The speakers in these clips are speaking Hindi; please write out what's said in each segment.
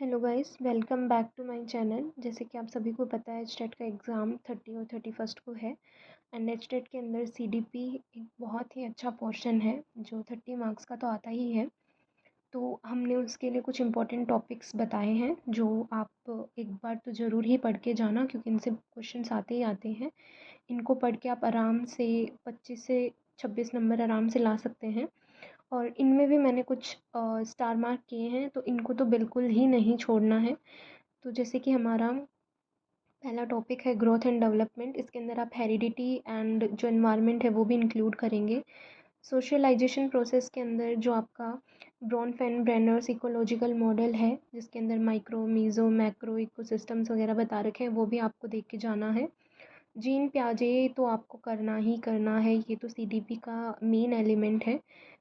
Hello guys, welcome back to my channel. जैसे कि आप सभी को पता है, एचटेट का एग्ज़ाम 30 और 31 को है। एंड एचटेट के अंदर सीडीपी एक बहुत ही अच्छा पोर्शन है जो 30 मार्क्स का तो आता ही है। तो हमने उसके लिए कुछ इंपॉर्टेंट टॉपिक्स बताए हैं जो आप एक बार तो ज़रूर ही पढ़ के जाना, क्योंकि इनसे क्वेश्चंस आते ही आते हैं। इनको पढ़ के आप आराम से 25 से 26 नंबर आराम से ला सकते हैं। और इनमें भी मैंने कुछ स्टार मार्क किए हैं, तो इनको तो बिल्कुल ही नहीं छोड़ना है। तो जैसे कि हमारा पहला टॉपिक है ग्रोथ एंड डेवलपमेंट। इसके अंदर आप हेरिडिटी एंड जो एनवायरनमेंट है वो भी इंक्लूड करेंगे। सोशलाइजेशन प्रोसेस के अंदर जो आपका ब्रॉनफेन ब्रेनर्स इकोलॉजिकल मॉडल है, जिसके अंदर माइक्रो मीज़ो मैक्रो इकोसिस्टम्स वगैरह बता रखे हैं, वो भी आपको देख के जाना है। जीन प्याजे तो आपको करना ही करना है, ये तो सीडीपी का मेन एलिमेंट है।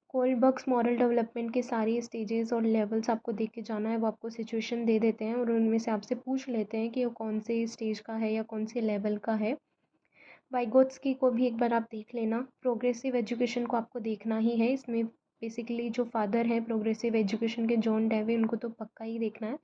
कोलबर्ग्स मॉरल डेवलपमेंट के सारे स्टेजेस और लेवल्स आपको देख के जाना है। वो आपको सिचुएशन दे देते हैं और उनमें से आपसे पूछ लेते हैं कि वो कौन से स्टेज का है या कौन से लेवल का है। वाइगोत्स्की को भी एक बार आप देख लेना। प्रोग्रेसिव एजुकेशन को आपको देखना ही है। इसमें बेसिकली जो फादर हैं प्रोग्रेसिव एजुकेशन के, जॉन डेवे, उनको तो पक्का ही देखना है।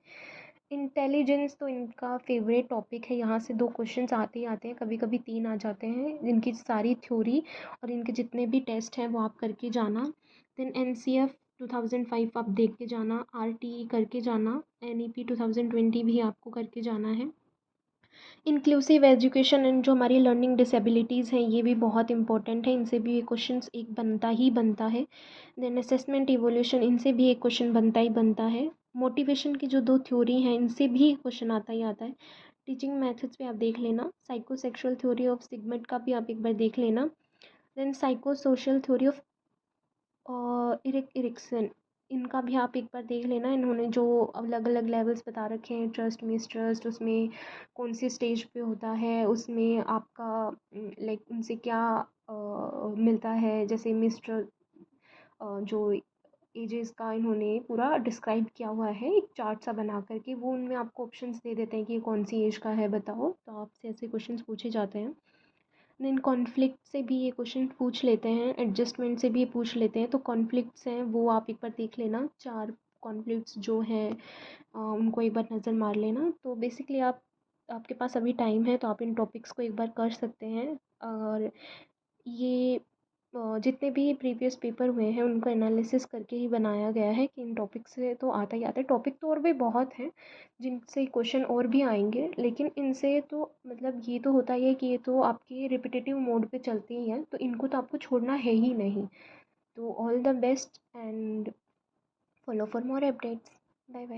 इंटेलिजेंस तो इनका फेवरेट टॉपिक है। यहाँ से 2 क्वेश्चंस आते ही आते हैं, कभी कभी 3 आ जाते हैं। इनकी सारी थ्योरी और इनके जितने भी टेस्ट हैं वो आप करके जाना। देन एनसीएफ 2005 आप देख के जाना। आरटीई करके जाना। एनईपी 2020 भी आपको करके जाना है। इंक्लूसिव एजुकेशन एंड जो हमारी लर्निंग डिसेबिलिटीज़ हैं, ये भी बहुत इंपॉर्टेंट है। इनसे भी ये क्वेश्चंस एक बनता ही बनता है। देन असेसमेंट इवोल्यूशन, इनसे भी एक क्वेश्चन बनता ही बनता है। मोटिवेशन की जो 2 थ्योरी हैं, इनसे भी क्वेश्चन आता ही आता है। टीचिंग मेथड्स पे आप देख लेना। साइकोसेक्सुअल थ्योरी ऑफ सिगमेंट का भी आप एक बार देख लेना। Then psycho social theory of Erikson, इनका भी आप एक बार देख लेना। इन्होंने जो अलग अलग लेवल्स बता रखे हैं, ट्रस्ट मिसट्रस्ट, उसमें कौन सी स्टेज पे होता है, उसमें आपका लाइक उनसे क्या मिलता है। जैसे जो एजेस का इन्होंने पूरा डिस्क्राइब किया हुआ है एक चार्ट सा बना करके, वो उनमें आपको ऑप्शंस दे देते हैं कि ये कौन सी एज का है बताओ। तो आपसे ऐसे क्वेश्चंस पूछे जाते हैं। देन कॉन्फ्लिक्ट से भी ये क्वेश्चन पूछ लेते हैं। एडजस्टमेंट से भी ये पूछ लेते हैं। तो कॉन्फ्लिक्ट्स हैं वो आप एक बार देख लेना। 4 कॉन्फ्लिक्ट्स जो हैं उनको एक बार नज़र मार लेना। तो बेसिकली आपके पास अभी टाइम है, तो आप इन टॉपिक्स को एक बार कर सकते हैं। और ये जितने भी प्रीवियस पेपर हुए हैं उनको एनालिसिस करके ही बनाया गया है कि इन टॉपिक से तो आता ही आता है। टॉपिक तो और भी बहुत हैं जिनसे क्वेश्चन और भी आएंगे, लेकिन इनसे तो मतलब ये तो होता ही है कि ये तो आपके रिपीटेटिव मोड पे चलते ही हैं, तो इनको तो आपको छोड़ना है ही नहीं। तो all the best and follow for more updates. Bye bye.